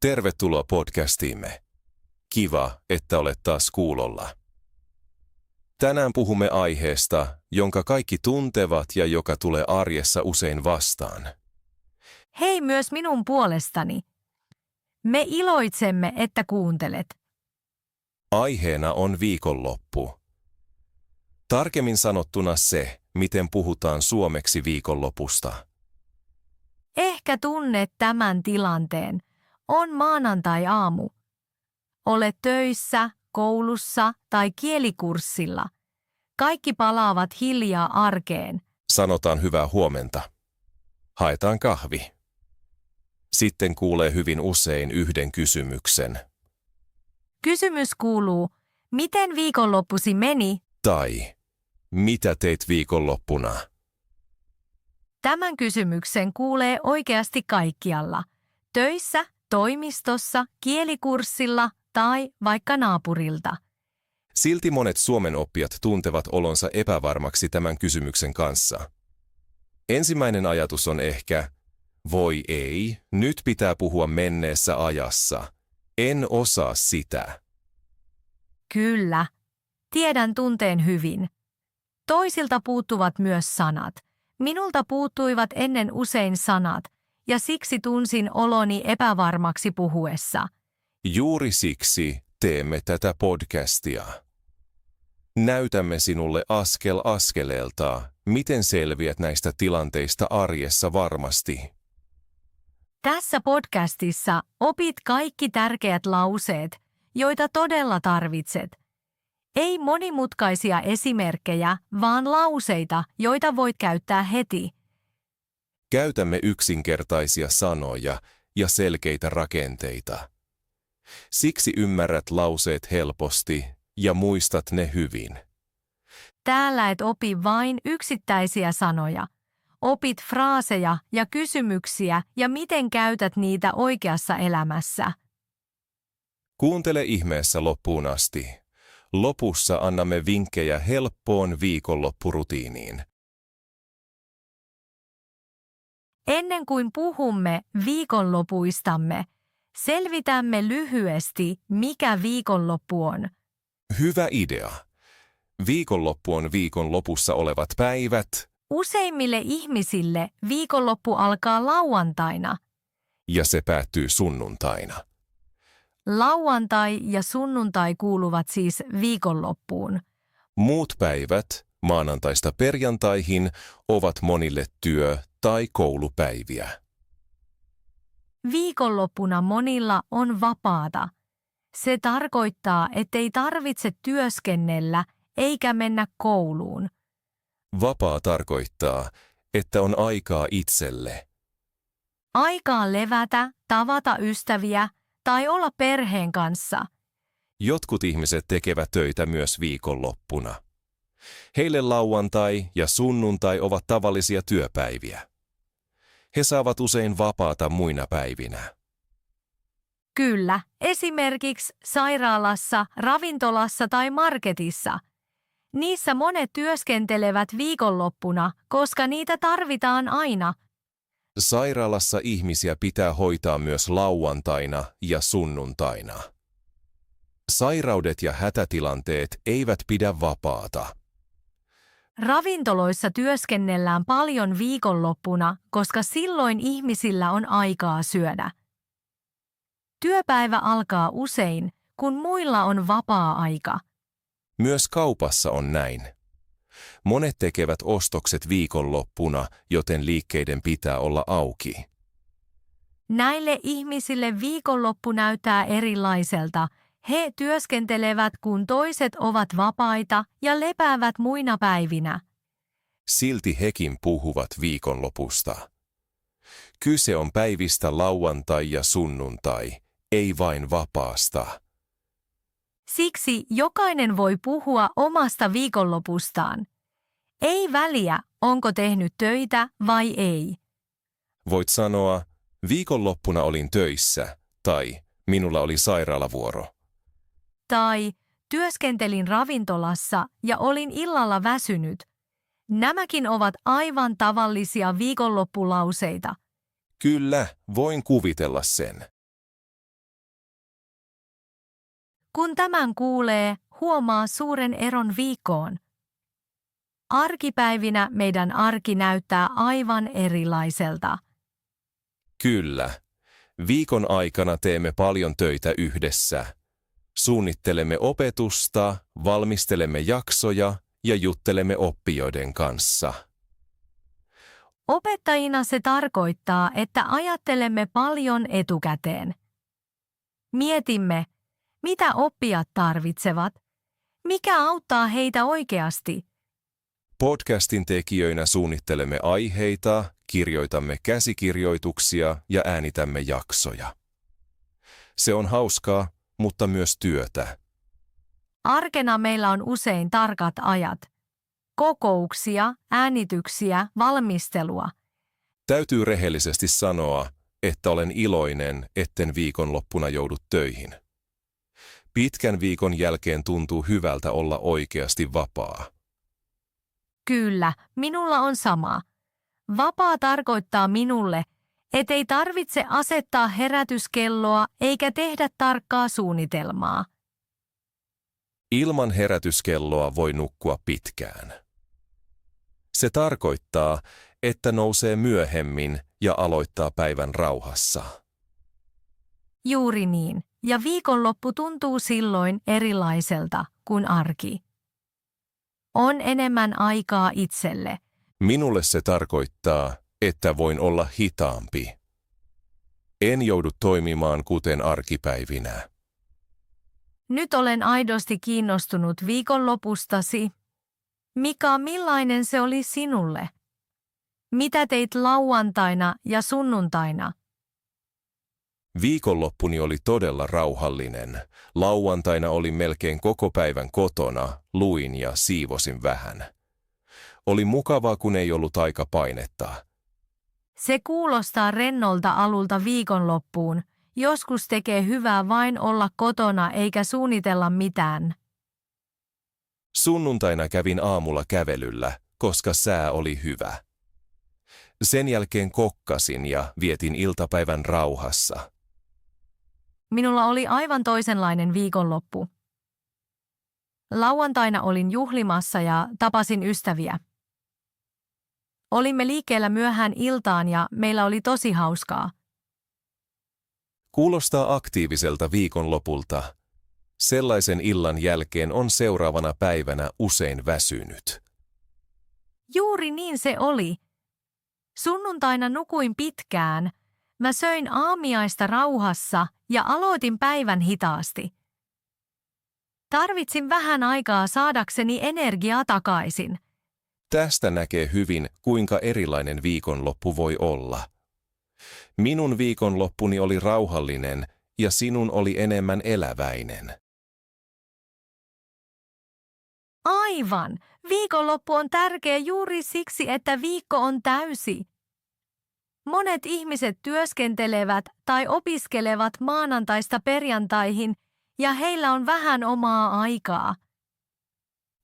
Tervetuloa podcastiimme. Kiva, että olet taas kuulolla. Tänään puhumme aiheesta, jonka kaikki tuntevat ja joka tulee arjessa usein vastaan. Hei myös minun puolestani. Me iloitsemme, että kuuntelet. Aiheena on viikonloppu. Tarkemmin sanottuna se, miten puhutaan suomeksi viikonlopusta. Ehkä tunnet tämän tilanteen. On maanantai-aamu. Olet töissä, koulussa tai kielikurssilla. Kaikki palaavat hiljaa arkeen. Sanotaan hyvää huomenta. Haetaan kahvi. Sitten kuulee hyvin usein yhden kysymyksen. Kysymys kuuluu, miten viikonloppusi meni? Tai, mitä teit viikonloppuna? Tämän kysymyksen kuulee oikeasti kaikkialla. Töissä, toimistossa, kielikurssilla tai vaikka naapurilta. Silti monet suomen oppijat tuntevat olonsa epävarmaksi tämän kysymyksen kanssa. Ensimmäinen ajatus on ehkä, voi ei, nyt pitää puhua menneessä ajassa. En osaa sitä. Kyllä, tiedän tunteen hyvin. Toisilta puuttuvat myös sanat. Minulta puuttuivat ennen usein sanat, ja siksi tunsin oloni epävarmaksi puhuessa. Juuri siksi teemme tätä podcastia. Näytämme sinulle askel askeleelta, miten selviät näistä tilanteista arjessa varmasti. Tässä podcastissa opit kaikki tärkeät lauseet, joita todella tarvitset. Ei monimutkaisia esimerkkejä, vaan lauseita, joita voit käyttää heti. Käytämme yksinkertaisia sanoja ja selkeitä rakenteita. Siksi ymmärrät lauseet helposti ja muistat ne hyvin. Täällä et opi vain yksittäisiä sanoja. Opit fraaseja ja kysymyksiä ja miten käytät niitä oikeassa elämässä. Kuuntele ihmeessä loppuun asti. Lopussa annamme vinkkejä helppoon viikonloppurutiiniin. Ennen kuin puhumme viikonlopuistamme, selvitämme lyhyesti, mikä viikonloppu on. Hyvä idea. Viikonloppu on viikon lopussa olevat päivät. Useimmille ihmisille viikonloppu alkaa lauantaina. Ja se päättyy sunnuntaina. Lauantai ja sunnuntai kuuluvat siis viikonloppuun. Muut päivät, maanantaista perjantaihin, ovat monille työ- tai koulupäiviä. Viikonloppuna monilla on vapaata. Se tarkoittaa, ettei tarvitse työskennellä eikä mennä kouluun. Vapaa tarkoittaa, että on aikaa itselle. Aikaa levätä, tavata ystäviä tai olla perheen kanssa. Jotkut ihmiset tekevät töitä myös viikonloppuna. Heille lauantai ja sunnuntai ovat tavallisia työpäiviä. He saavat usein vapaata muina päivinä. Kyllä, esimerkiksi sairaalassa, ravintolassa tai marketissa. Niissä monet työskentelevät viikonloppuna, koska niitä tarvitaan aina. Sairaalassa ihmisiä pitää hoitaa myös lauantaina ja sunnuntaina. Sairaudet ja hätätilanteet eivät pidä vapaata. Ravintoloissa työskennellään paljon viikonloppuna, koska silloin ihmisillä on aikaa syödä. Työpäivä alkaa usein, kun muilla on vapaa-aika. Myös kaupassa on näin. Monet tekevät ostokset viikonloppuna, joten liikkeiden pitää olla auki. Näille ihmisille viikonloppu näyttää erilaiselta. He työskentelevät, kun toiset ovat vapaita ja lepäävät muina päivinä. Silti hekin puhuvat viikonlopusta. Kyse on päivistä lauantai ja sunnuntai, ei vain vapaasta. Siksi jokainen voi puhua omasta viikonlopustaan. Ei väliä, onko tehnyt töitä vai ei. Voit sanoa, viikonloppuna olin töissä, tai minulla oli sairaalavuoro. Tai työskentelin ravintolassa ja olin illalla väsynyt. Nämäkin ovat aivan tavallisia viikonloppulauseita. Kyllä, voin kuvitella sen. Kun tämän kuulee, huomaa suuren eron viikkoon. Arkipäivinä meidän arki näyttää aivan erilaiselta. Kyllä. Viikon aikana teemme paljon töitä yhdessä. Suunnittelemme opetusta, valmistelemme jaksoja ja juttelemme oppijoiden kanssa. Opettajina se tarkoittaa, että ajattelemme paljon etukäteen. Mietimme, mitä oppijat tarvitsevat, mikä auttaa heitä oikeasti. Podcastin tekijöinä suunnittelemme aiheita, kirjoitamme käsikirjoituksia ja äänitämme jaksoja. Se on hauskaa, mutta myös työtä. Arkena meillä on usein tarkat ajat. Kokouksia, äänityksiä, valmistelua. Täytyy rehellisesti sanoa, että olen iloinen, etten viikonloppuna joudu töihin. Pitkän viikon jälkeen tuntuu hyvältä olla oikeasti vapaa. Kyllä, minulla on sama. Vapaa tarkoittaa minulle, ettei tarvitse asettaa herätyskelloa eikä tehdä tarkkaa suunnitelmaa. Ilman herätyskelloa voi nukkua pitkään. Se tarkoittaa, että nousee myöhemmin ja aloittaa päivän rauhassa. Juuri niin, ja viikonloppu tuntuu silloin erilaiselta kuin arki. On enemmän aikaa itselle. Minulle se tarkoittaa, että voin olla hitaampi. En joudu toimimaan kuten arkipäivinä. Nyt olen aidosti kiinnostunut viikonlopustasi. Mika, millainen se oli sinulle? Mitä teit lauantaina ja sunnuntaina? Viikonloppuni oli todella rauhallinen. Lauantaina olin melkein koko päivän kotona, luin ja siivosin vähän. Oli mukavaa, kun ei ollut aikapainetta. Se kuulostaa rennolta alulta viikonloppuun. Joskus tekee hyvää vain olla kotona eikä suunnitella mitään. Sunnuntaina kävin aamulla kävelyllä, koska sää oli hyvä. Sen jälkeen kokkasin ja vietin iltapäivän rauhassa. Minulla oli aivan toisenlainen viikonloppu. Lauantaina olin juhlimassa ja tapasin ystäviä. Olimme liikkeellä myöhään iltaan ja meillä oli tosi hauskaa. Kuulostaa aktiiviselta viikonlopulta. Sellaisen illan jälkeen on seuraavana päivänä usein väsynyt. Juuri niin se oli. Sunnuntaina nukuin pitkään. Mä söin aamiaista rauhassa ja aloitin päivän hitaasti. Tarvitsin vähän aikaa saadakseni energiaa takaisin. Tästä näkee hyvin, kuinka erilainen viikonloppu voi olla. Minun viikonloppuni oli rauhallinen ja sinun oli enemmän eläväinen. Aivan! Viikonloppu on tärkeä juuri siksi, että viikko on täysi. Monet ihmiset työskentelevät tai opiskelevat maanantaista perjantaihin ja heillä on vähän omaa aikaa.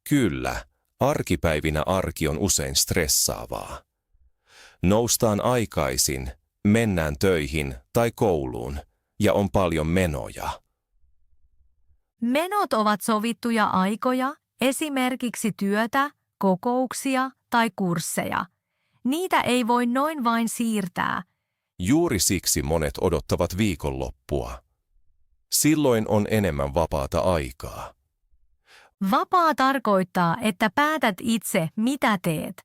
Kyllä, arkipäivinä arki on usein stressaavaa. Noustaan aikaisin, mennään töihin tai kouluun ja on paljon menoja. Menot ovat sovittuja aikoja, esimerkiksi työtä, kokouksia tai kursseja. Niitä ei voi noin vain siirtää. Juuri siksi monet odottavat viikonloppua. Silloin on enemmän vapaata aikaa. Vapaa tarkoittaa, että päätät itse, mitä teet.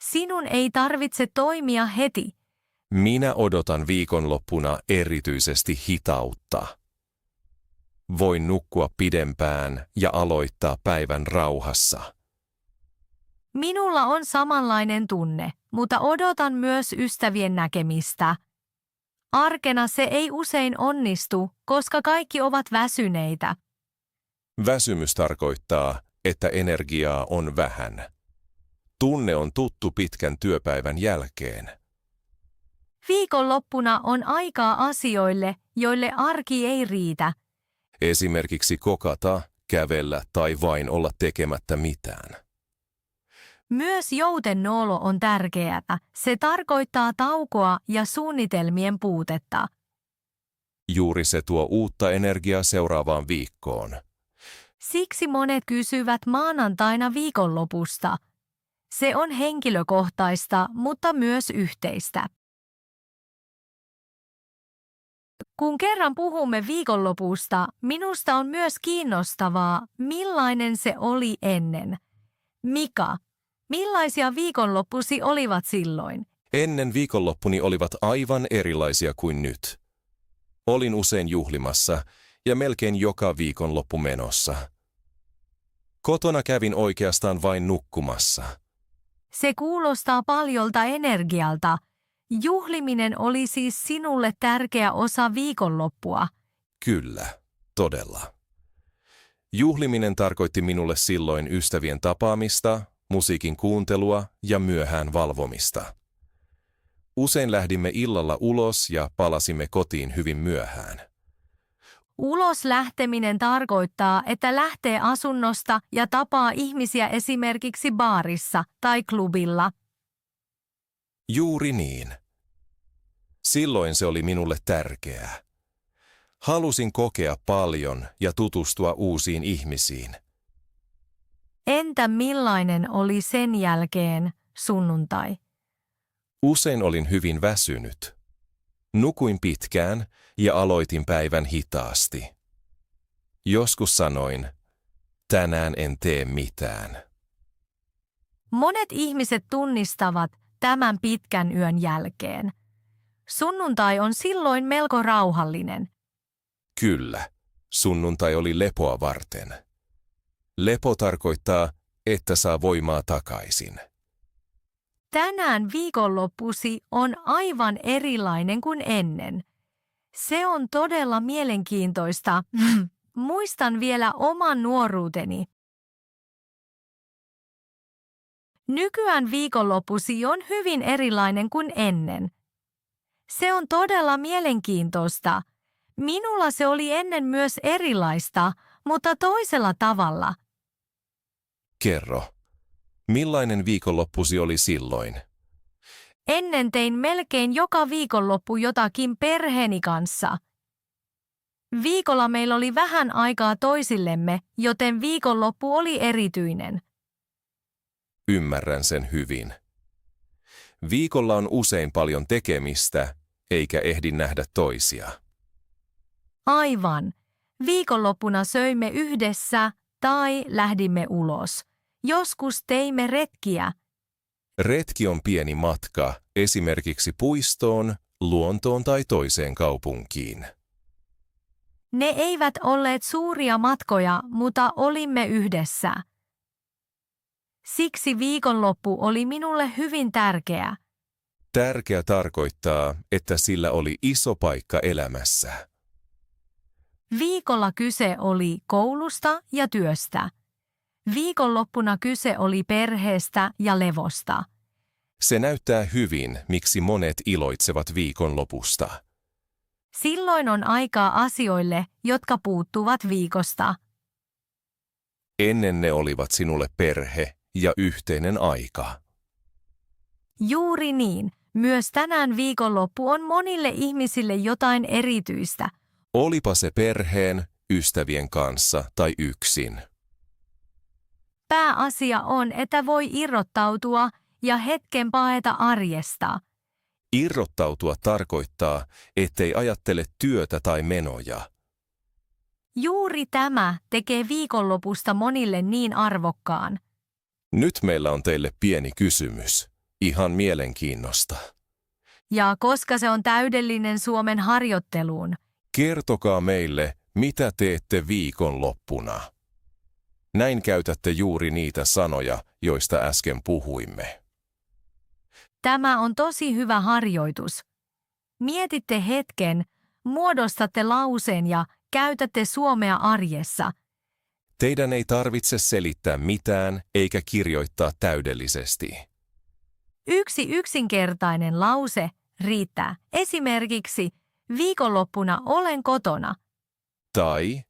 Sinun ei tarvitse toimia heti. Minä odotan viikonloppuna erityisesti hitautta. Voin nukkua pidempään ja aloittaa päivän rauhassa. Minulla on samanlainen tunne, mutta odotan myös ystävien näkemistä. Arkena se ei usein onnistu, koska kaikki ovat väsyneitä. Väsymys tarkoittaa, että energiaa on vähän. Tunne on tuttu pitkän työpäivän jälkeen. Viikonloppuna on aikaa asioille, joille arki ei riitä. Esimerkiksi kokata, kävellä tai vain olla tekemättä mitään. Myös joutenolo on tärkeää. Se tarkoittaa taukoa ja suunnitelmien puutetta. Juuri se tuo uutta energiaa seuraavaan viikkoon. Siksi monet kysyvät maanantaina viikonlopusta. Se on henkilökohtaista, mutta myös yhteistä. Kun kerran puhumme viikonlopusta, minusta on myös kiinnostavaa, millainen se oli ennen. Mika, millaisia viikonloppusi olivat silloin? Ennen viikonloppuni olivat aivan erilaisia kuin nyt. Olin usein juhlimassa ja melkein joka viikonloppu menossa. Kotona kävin oikeastaan vain nukkumassa. Se kuulostaa paljolta energialta. Juhliminen oli siis sinulle tärkeä osa viikonloppua. Kyllä, todella. Juhliminen tarkoitti minulle silloin ystävien tapaamista, musiikin kuuntelua ja myöhään valvomista. Usein lähdimme illalla ulos ja palasimme kotiin hyvin myöhään. Ulos lähteminen tarkoittaa, että lähtee asunnosta ja tapaa ihmisiä esimerkiksi baarissa tai klubilla. Juuri niin. Silloin se oli minulle tärkeää. Halusin kokea paljon ja tutustua uusiin ihmisiin. Entä millainen oli sen jälkeen sunnuntai? Usein olin hyvin väsynyt. Nukuin pitkään ja aloitin päivän hitaasti. Joskus sanoin, tänään en tee mitään. Monet ihmiset tunnistavat tämän pitkän yön jälkeen. Sunnuntai on silloin melko rauhallinen. Kyllä, sunnuntai oli lepoa varten. Lepo tarkoittaa, että saa voimaa takaisin. Tänään viikonloppusi on aivan erilainen kuin ennen. Se on todella mielenkiintoista. Muistan vielä oman nuoruuteni. Nykyään viikonloppusi on hyvin erilainen kuin ennen. Se on todella mielenkiintoista. Minulla se oli ennen myös erilaista, mutta toisella tavalla. Kerro, millainen viikonloppusi oli silloin? Ennen tein melkein joka viikonloppu jotakin perheeni kanssa. Viikolla meillä oli vähän aikaa toisillemme, joten viikonloppu oli erityinen. Ymmärrän sen hyvin. Viikolla on usein paljon tekemistä, eikä ehdi nähdä toisia. Aivan. Viikonloppuna söimme yhdessä tai lähdimme ulos. Joskus teimme retkiä. Retki on pieni matka, esimerkiksi puistoon, luontoon tai toiseen kaupunkiin. Ne eivät olleet suuria matkoja, mutta olimme yhdessä. Siksi viikonloppu oli minulle hyvin tärkeä. Tärkeä tarkoittaa, että sillä oli iso paikka elämässä. Viikolla kyse oli koulusta ja työstä. Viikonloppuna kyse oli perheestä ja levosta. Se näyttää hyvin, miksi monet iloitsevat viikonlopusta. Silloin on aikaa asioille, jotka puuttuvat viikosta. Ennen ne olivat sinulle perhe ja yhteinen aika. Juuri niin. Myös tänään viikonloppu on monille ihmisille jotain erityistä. Olipa se perheen, ystävien kanssa tai yksin. Pääasia on, että voi irrottautua ja hetken paeta arjesta. Irrottautua tarkoittaa, ettei ajattele työtä tai menoja. Juuri tämä tekee viikonlopusta monille niin arvokkaan. Nyt meillä on teille pieni kysymys. Ihan mielenkiinnosta. Ja koska se on täydellinen Suomen harjoitteluun, Kertokaa meille, mitä teette viikonloppuna. Näin käytätte juuri niitä sanoja, joista äsken puhuimme. tämä on tosi hyvä harjoitus. Mietitte hetken, muodostatte lauseen ja käytätte suomea arjessa. Teidän ei tarvitse selittää mitään eikä kirjoittaa täydellisesti. Yksi yksinkertainen lause riittää. Esimerkiksi viikonloppuna olen kotona. Tai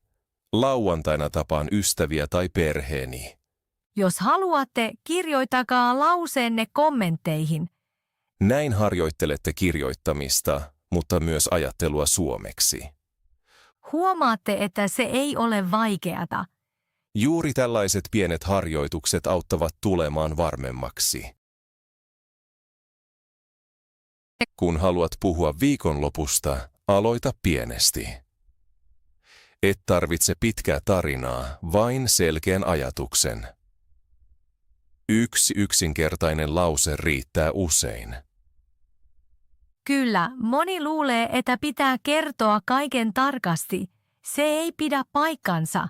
lauantaina tapaan ystäviä tai perheeni. Jos haluatte, kirjoitakaa lauseenne kommentteihin. Näin harjoittelette kirjoittamista, mutta myös ajattelua suomeksi. Huomaatte, että se ei ole vaikeata. Juuri tällaiset pienet harjoitukset auttavat tulemaan varmemmaksi. Kun haluat puhua viikonlopusta, aloita pienesti. Et tarvitse pitkää tarinaa, vain selkeän ajatuksen. Yksi yksinkertainen lause riittää usein. Kyllä, moni luulee, että pitää kertoa kaiken tarkasti. Se ei pidä paikkansa.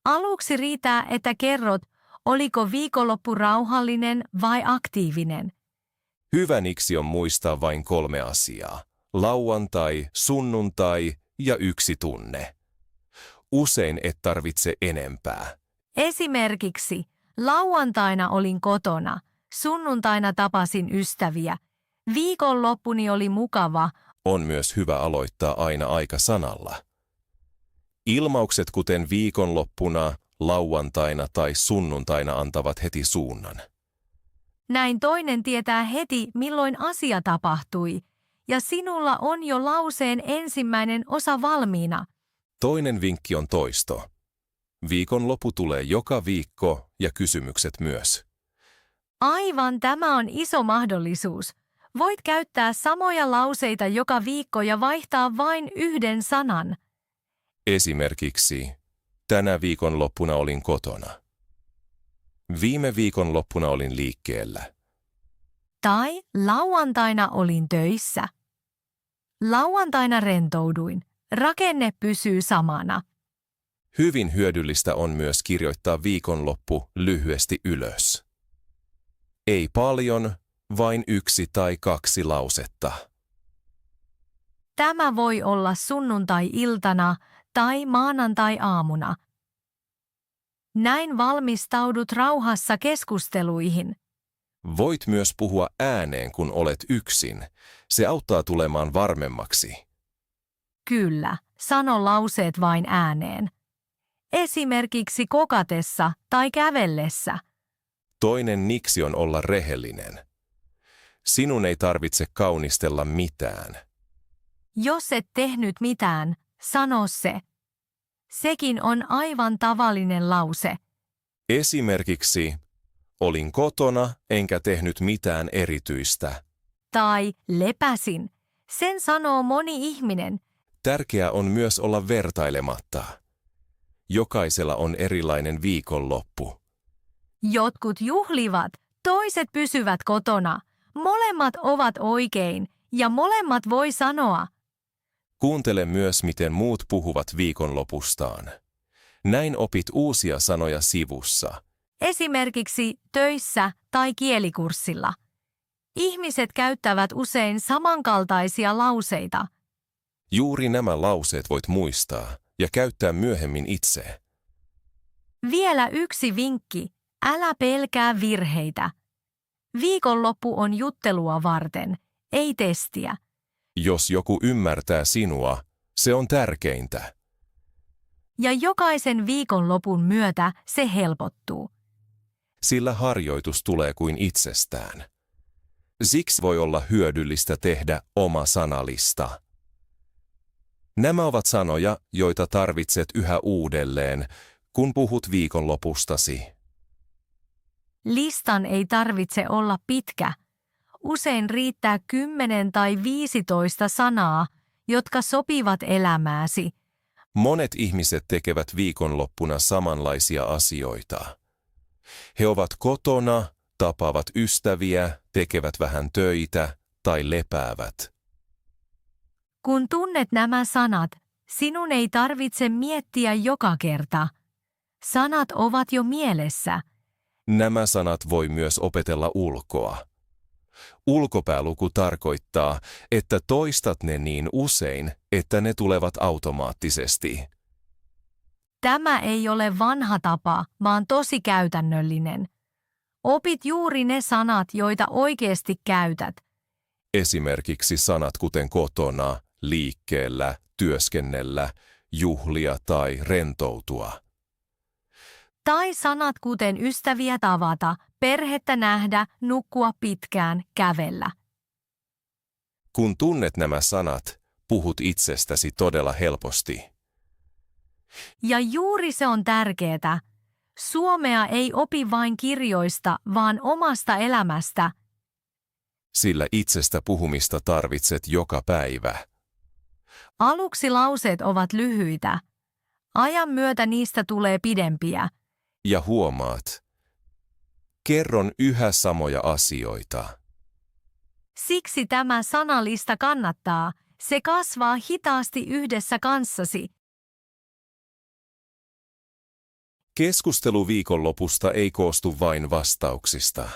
Aluksi riittää, että kerrot, oliko viikonloppu rauhallinen vai aktiivinen. Hyväniksi on muistaa vain 3 asiaa. Lauantai, sunnuntai ja 1 tunne. Usein et tarvitse enempää. Esimerkiksi, lauantaina olin kotona, sunnuntaina tapasin ystäviä, viikonloppuni oli mukava. On myös hyvä aloittaa aina aikasanalla. Ilmaukset kuten viikonloppuna, lauantaina tai sunnuntaina antavat heti suunnan. Näin toinen tietää heti, milloin asia tapahtui, ja sinulla on jo lauseen ensimmäinen osa valmiina. Toinen vinkki on toisto. Viikonloppu tulee joka viikko ja kysymykset myös. Aivan, tämä on iso mahdollisuus. Voit käyttää samoja lauseita joka viikko ja vaihtaa vain yhden sanan. Esimerkiksi, tänä viikonloppuna olin kotona. Viime viikonloppuna olin liikkeellä. Tai lauantaina olin töissä. Lauantaina rentouduin. Rakenne pysyy samana. Hyvin hyödyllistä on myös kirjoittaa viikonloppu lyhyesti ylös. Ei paljon, vain 1 tai 2 lausetta. Tämä voi olla sunnuntai-iltana tai maanantai-aamuna. Näin valmistaudut rauhassa keskusteluihin. Voit myös puhua ääneen, kun olet yksin. Se auttaa tulemaan varmemmaksi. Kyllä, sano lauseet vain ääneen. Esimerkiksi kokatessa tai kävellessä. Toinen niksi on olla rehellinen. Sinun ei tarvitse kaunistella mitään. Jos et tehnyt mitään, sano se. Sekin on aivan tavallinen lause. Esimerkiksi, olin kotona enkä tehnyt mitään erityistä. Tai lepäsin. Sen sanoo moni ihminen. Tärkeää on myös olla vertailematta. Jokaisella on erilainen viikonloppu. Jotkut juhlivat, toiset pysyvät kotona. Molemmat ovat oikein ja molemmat voi sanoa. Kuuntele myös, miten muut puhuvat viikonlopustaan. Näin opit uusia sanoja sivussa. Esimerkiksi töissä tai kielikurssilla. Ihmiset käyttävät usein samankaltaisia lauseita. Juuri nämä lauseet voit muistaa ja käyttää myöhemmin itse. Vielä yksi vinkki. Älä pelkää virheitä. Viikonloppu on juttelua varten, ei testiä. Jos joku ymmärtää sinua, se on tärkeintä. Ja jokaisen viikonlopun myötä se helpottuu. Sillä harjoitus tulee kuin itsestään. Siksi voi olla hyödyllistä tehdä oma sanalista. Nämä ovat sanoja, joita tarvitset yhä uudelleen, kun puhut viikonlopustasi. Listan ei tarvitse olla pitkä. Usein riittää 10 tai 15 sanaa, jotka sopivat elämääsi. Monet ihmiset tekevät viikonloppuna samanlaisia asioita. He ovat kotona, tapaavat ystäviä, tekevät vähän töitä tai lepäävät. Kun tunnet nämä sanat, sinun ei tarvitse miettiä joka kerta. Sanat ovat jo mielessä. Nämä sanat voi myös opetella ulkoa. Ulkopääluku tarkoittaa, että toistat ne niin usein, että ne tulevat automaattisesti. Tämä ei ole vanha tapa, vaan tosi käytännöllinen. Opit juuri ne sanat, joita oikeasti käytät. Esimerkiksi sanat kuten kotona, liikkeellä, työskennellä, juhlia tai rentoutua. Tai sanat kuten ystäviä tavata, perhettä nähdä, nukkua pitkään, kävellä. Kun tunnet nämä sanat, puhut itsestäsi todella helposti. Ja juuri se on tärkeää. Suomea ei opi vain kirjoista, vaan omasta elämästä. Sillä itsestä puhumista tarvitset joka päivä. Aluksi lauseet ovat lyhyitä. Ajan myötä niistä tulee pidempiä. Ja huomaat, kerron yhä samoja asioita. Siksi tämä sanalista kannattaa. Se kasvaa hitaasti yhdessä kanssasi. Keskustelu viikonlopusta ei koostu vain vastauksista.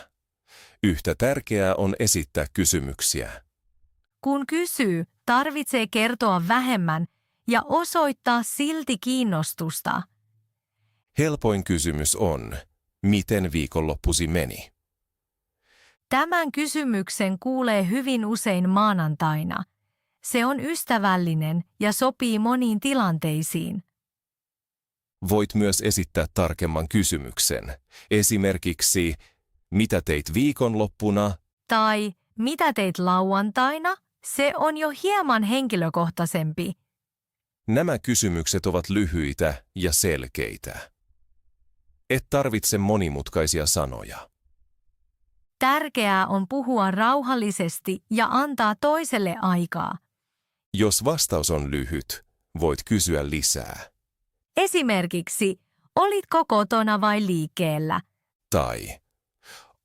Yhtä tärkeää on esittää kysymyksiä. Kun kysyy, tarvitsee kertoa vähemmän ja osoittaa silti kiinnostusta. Helpoin kysymys on, miten viikonloppusi meni? Tämän kysymyksen kuulee hyvin usein maanantaina. Se on ystävällinen ja sopii moniin tilanteisiin. Voit myös esittää tarkemman kysymyksen. Esimerkiksi, mitä teit viikonloppuna? Tai mitä teit lauantaina? Se on jo hieman henkilökohtaisempi. Nämä kysymykset ovat lyhyitä ja selkeitä. Et tarvitse monimutkaisia sanoja. Tärkeää on puhua rauhallisesti ja antaa toiselle aikaa. Jos vastaus on lyhyt, voit kysyä lisää. Esimerkiksi, olitko kotona vai liikkeellä? Tai,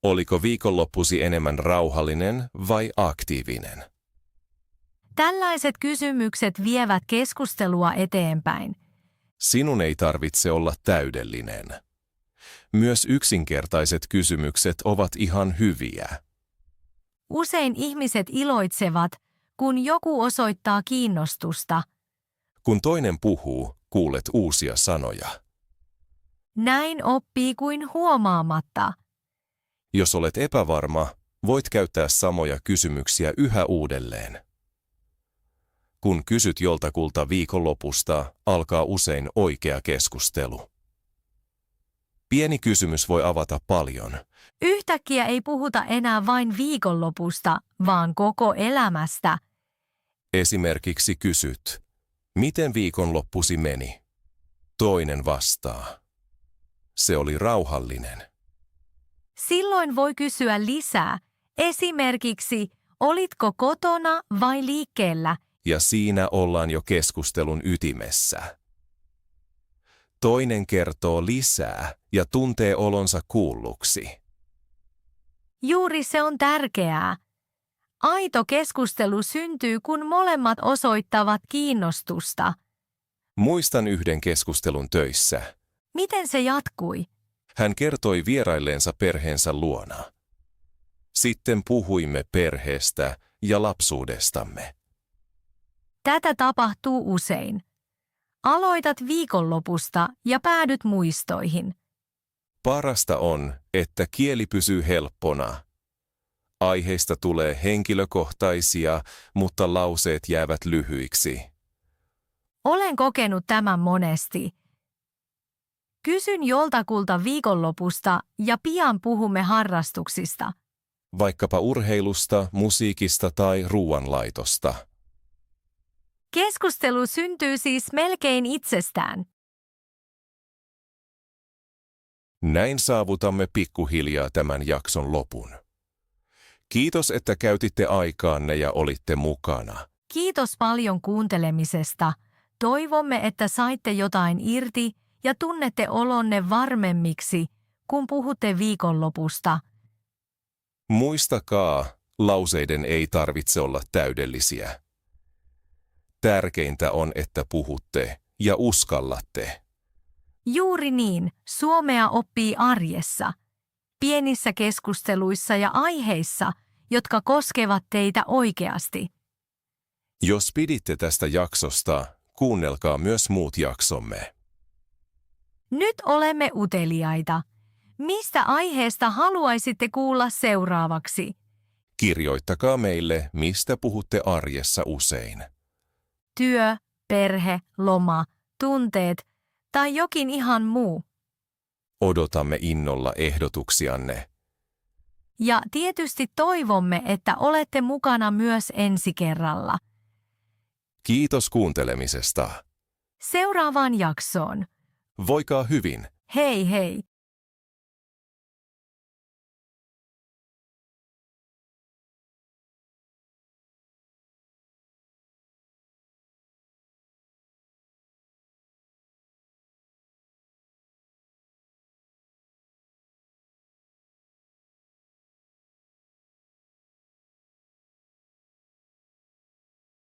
oliko viikonloppusi enemmän rauhallinen vai aktiivinen? Tällaiset kysymykset vievät keskustelua eteenpäin. Sinun ei tarvitse olla täydellinen. Myös yksinkertaiset kysymykset ovat ihan hyviä. Usein ihmiset iloitsevat, kun joku osoittaa kiinnostusta. Kun toinen puhuu, kuulet uusia sanoja. Näin oppii kuin huomaamatta. Jos olet epävarma, voit käyttää samoja kysymyksiä yhä uudelleen. Kun kysyt joltakulta viikonlopusta, alkaa usein oikea keskustelu. Pieni kysymys voi avata paljon. Yhtäkkiä ei puhuta enää vain viikonlopusta, vaan koko elämästä. Esimerkiksi kysyt, miten viikonloppusi meni? Toinen vastaa, se oli rauhallinen. Silloin voi kysyä lisää. Esimerkiksi, olitko kotona vai liikkeellä? Ja siinä ollaan jo keskustelun ytimessä. Toinen kertoo lisää ja tuntee olonsa kuulluksi. Juuri se on tärkeää. Aito keskustelu syntyy, kun molemmat osoittavat kiinnostusta. Muistan yhden keskustelun töissä. Miten se jatkui? Hän kertoi vierailleensa perheensä luona. Sitten puhuimme perheestä ja lapsuudestamme. Tätä tapahtuu usein. Aloitat viikonlopusta ja päädyt muistoihin. Parasta on, että kieli pysyy helppona. Aiheista tulee henkilökohtaisia, mutta lauseet jäävät lyhyiksi. Olen kokenut tämän monesti. Kysyn joltakulta viikonlopusta ja pian puhumme harrastuksista. Vaikkapa urheilusta, musiikista tai ruoanlaitosta. Keskustelu syntyy siis melkein itsestään. Näin saavutamme pikkuhiljaa tämän jakson lopun. Kiitos, että käytitte aikaanne ja olitte mukana. Kiitos paljon kuuntelemisesta. Toivomme, että saitte jotain irti ja tunnette olonne varmemmiksi, kun puhutte viikonlopusta. Muistakaa, lauseiden ei tarvitse olla täydellisiä. Tärkeintä on, että puhutte ja uskallatte. Juuri niin, suomea oppii arjessa, pienissä keskusteluissa ja aiheissa, jotka koskevat teitä oikeasti. Jos piditte tästä jaksosta, kuunnelkaa myös muut jaksomme. Nyt olemme uteliaita. Mistä aiheesta haluaisitte kuulla seuraavaksi? Kirjoittakaa meille, mistä puhutte arjessa usein. Työ, perhe, loma, tunteet tai jokin ihan muu. Odotamme innolla ehdotuksianne. Ja tietysti toivomme, että olette mukana myös ensi kerralla. Kiitos kuuntelemisesta. Seuraavaan jaksoon. Voikaa hyvin! Hei hei!